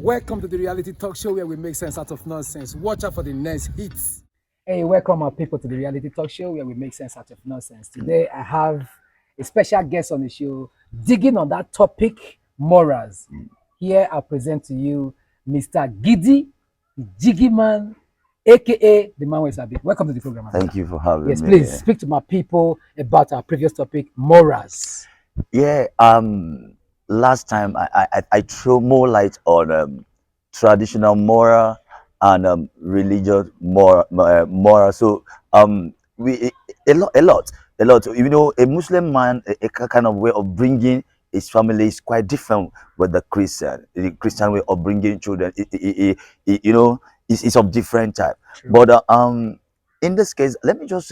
Welcome to the reality talk show where we make sense out of nonsense. Watch out for the next hits. Hey, welcome our people to the reality talk show where we make sense out of nonsense. Today I have a special guest on the show digging on that topic, morals. Here I present to you Mr. Gidi the Jigy man, aka the man with sabi. Welcome to the program. Thank you for having Yes, me. please speak to my people about our previous topic, morals. Yeah, last time I throw more light on traditional moral and religious moral. So we a lot. You know, a Muslim man, a kind of way of bringing his family is quite different with the Christian. The Christian way of bringing children, you know, is of different type. True. But in this case, let me just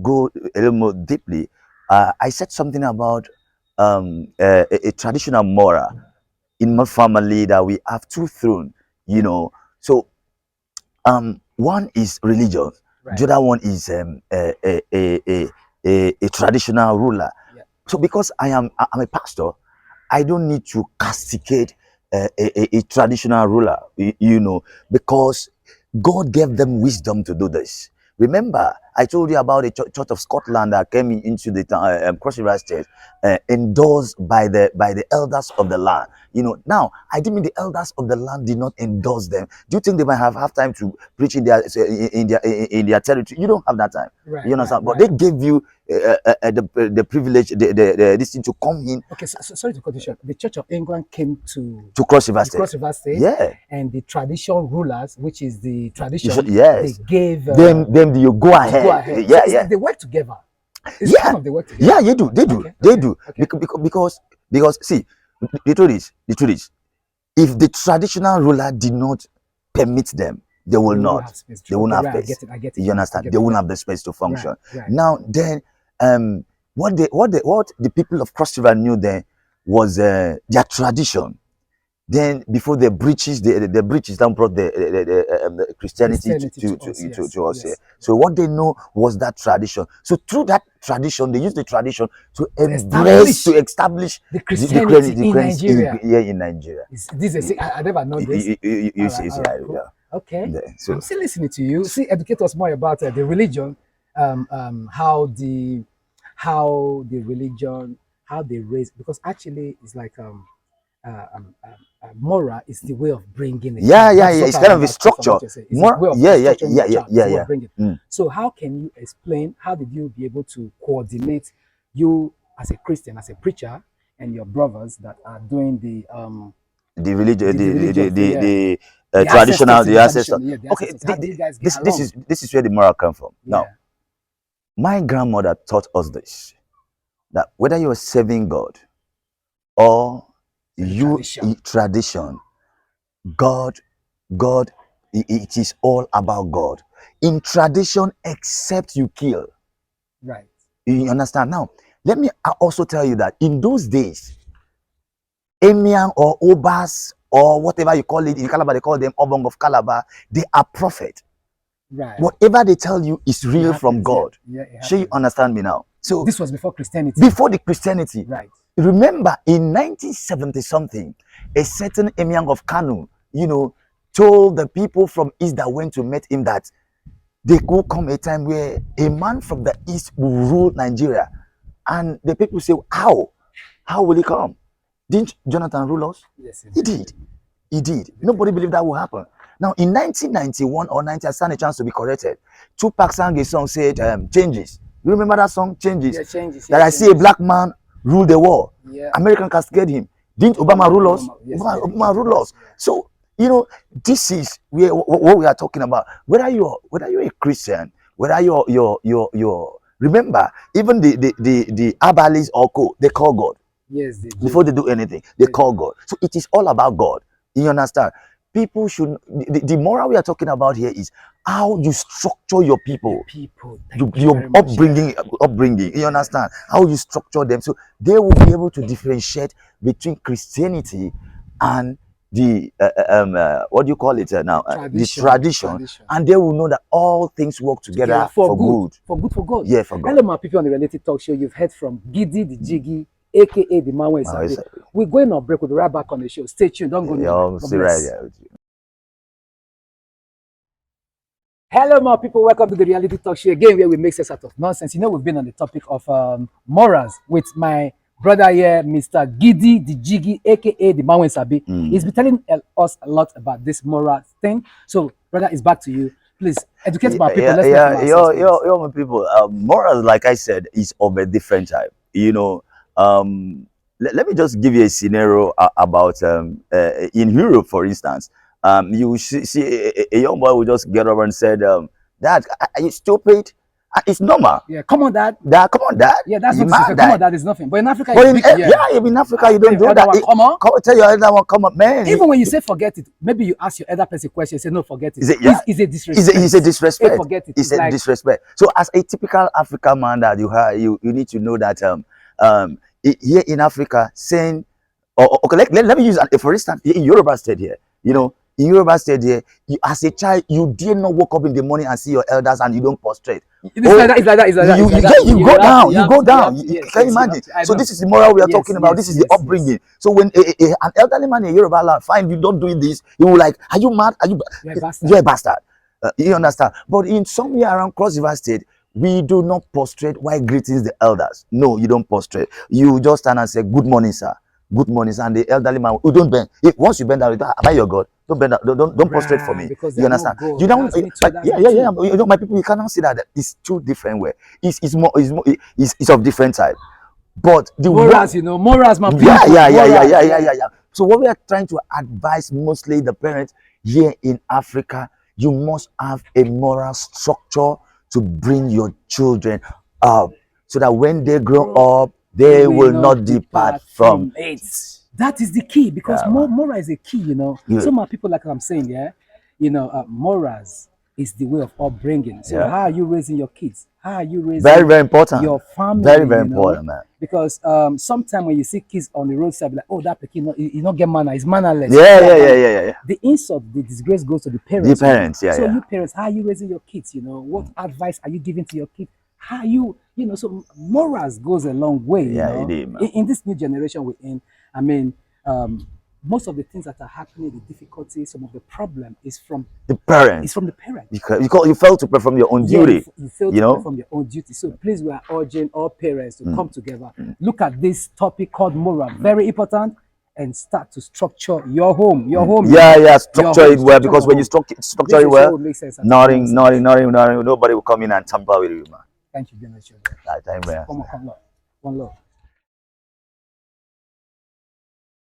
go a little more deeply. I said something about a traditional moral in my family that we have two thrones, you know. So one is religion, Right. the other one is a traditional ruler. Yeah. So because I'm a pastor, I don't need to castigate a traditional ruler, you know, because God gave them wisdom to do this. Remember, I told you about the Church of Scotland that came into the Cross River State, endorsed by the elders of the land. You know, now I didn't mean the elders of the land did not endorse them. Do you think they might have time to preach in their territory? You don't have that time. Right, You understand? right, But they gave you the privilege, this thing to come in Okay, so sorry to cut you short. The Church of England came to to Cross River the State. Cross River State, Yeah. and the tradition rulers, which is the tradition, Yes. they gave Them you go ahead. go ahead. Yeah, So yeah. they work together. It's Yeah. kind of they work together. Yeah, they do. Okay, They okay, do. okay. Because see, the truth is, if the traditional ruler did not permit them, they will They won't not. have space. They won't Okay, have right, I space. get it. I get it. You understand? They won't have the space to function. Right. Now then, what the people of Cross River knew then was their tradition. Then before the breaches, the breaches then brought the Christianity to us. Yes. Yeah. So what they know was that tradition. So through that tradition, they use the tradition to establish the Christianity in Christianity Nigeria. in Nigeria. I never know this. You see, All right, cool. yeah. Okay. Yeah, so I'm still listening to you. See, educate us more about the religion, how the religion, how they raise, because actually it's like moral is the way of bringing it. yeah. It's kind of a structure. More, way of structuring your child, it's the way of bringing it. Mm. So how can you explain? How did you be able to coordinate you as a Christian, as a preacher, and your brothers that are doing the religion, the traditional, the ancestors, ancestor. yeah, the Okay, ancestors. How do you guys get this along? is where the moral come from. Yeah. Now, my grandmother taught us this, that whether you're serving God or tradition, God, it is all about God. In tradition, except you kill. Right. You understand? Now, let me also tell you that in those days, Emir or Obas or whatever you call it, in Calabar they call them Obong of Calabar, they are prophet. Right. Whatever they tell you is real from God. Yeah, So you understand me now? So this was before Christianity. before the Christianity. Right. Remember, in 1970 something, a certain Emir of Kanu, you know, told the people from East that went to meet him that there could come a time where a man from the East will rule Nigeria. And the people say, how? How will he come? Didn't Jonathan rule us? Yes, He did. Nobody believed that would happen. Now, in 1991 or 90, I stand a chance to be corrected. Tupac sang a song said, Changes. You remember that song, Changes? Yeah, Changes. That I see a black man rule the world. Yeah. American castigate him. Didn't Obama rule us? Yes, Obama rule us. So, you know, this is what we are talking about. Whether you're a Christian, whether you're remember, even the Abalis or Co, they call God. Yes, they do. Before they do anything, they call God. So it is all about God. You understand? People should, the moral we are talking about here is how you structure your people. Your upbringing. You understand? How you structure them. So they will be able to differentiate between Christianity and the what do you call it now? The tradition, and they will know that all things work together for good. For good. Yeah, for good. Hello, my people on the Reality Talk Show. You've heard from Gidi the Jigy, aka the man wey sabi. Sabi. We're going on break. We'll be right back on the show. Stay tuned. Don't go nowhere. God See bless. right there. Hello, my people. Welcome to the Reality Talk Show again, where we make sense out of nonsense. You know, we've been on the topic of morals with my brother here, Mr. Gidi the Jigy, aka the man wey sabi. He's been telling us a lot about this moral thing. So, brother, it's back to you. Please educate my people. Let's make my people. Morals, like I said, is of a different type. You know, let me just give you a scenario about in Europe, for instance. You see a young boy will just get over and said, "Dad, are you stupid? It's normal." Yeah, come on, Dad. Dad, come on, Dad. Yeah, that's you what come on, Dad is nothing. But in Africa, but it's big, in Africa, you don't do that. Come on. Tell your elder one, come on, man. Even when you say forget it, maybe you ask your elder person a question, say no, forget it. It's a disrespect. It's a disrespect. Hey, forget it. It's a disrespect. So as a typical African man that you have, you need to know that here in Africa, saying, okay, let me use for instance in Yoruba state here, you know. In Yoruba state here, as a child, you dare not wake up in the morning and see your elders and you don't prostrate. It's like that. You go down. Can you imagine? So this is the moral we are talking about. This is the upbringing. So when an elderly man in Yoruba land find you don't doing this, he will like, are you mad? Are you? You're a bastard. You understand? But in somewhere around Cross River State, we do not prostrate while greeting the elders. No, you don't prostrate. You just stand and say, "Good morning, sir. Good morning, sir." And the elderly man, you don't bend. Once you bend down, am I your God? Don't bend down. Don't prostrate for me. You understand? You don't. You know, my people, you cannot see that it's two different ways. It's of different type. But the morals, morals, my people. Yeah. So what we are trying to advise mostly the parents here in Africa, you must have a moral structure to bring your children up, so that when they grow up, they will not depart from it. That is the key, because moral is a key, you know. So my people, like I'm saying, morals is the way of upbringing. So how are you raising your kids? How are you raising very important your family? Very important, man. Because sometimes when you see kids on the roadside, be like, oh, that pekin, you not get manner, it's mannerless. Yeah. The insult, the disgrace goes to the parents. The parents, So you parents, how are you raising your kids? You know, what advice are you giving to your kids? How you know, so morals goes a long way. You know? It is, man. In this new generation we're in, I mean, most of the things that are happening, the difficulties, some of the problem is from the parents. It's from the parents. You failed to perform your own duty. You failed to perform your own duty. So please, we are urging all parents to come together. Look at this topic called moral, very important, and start to structure your home. Structure it well, because when you structure it well, nothing, nobody will come in and tamper with you, man. Thank you very much. Time, man. One love.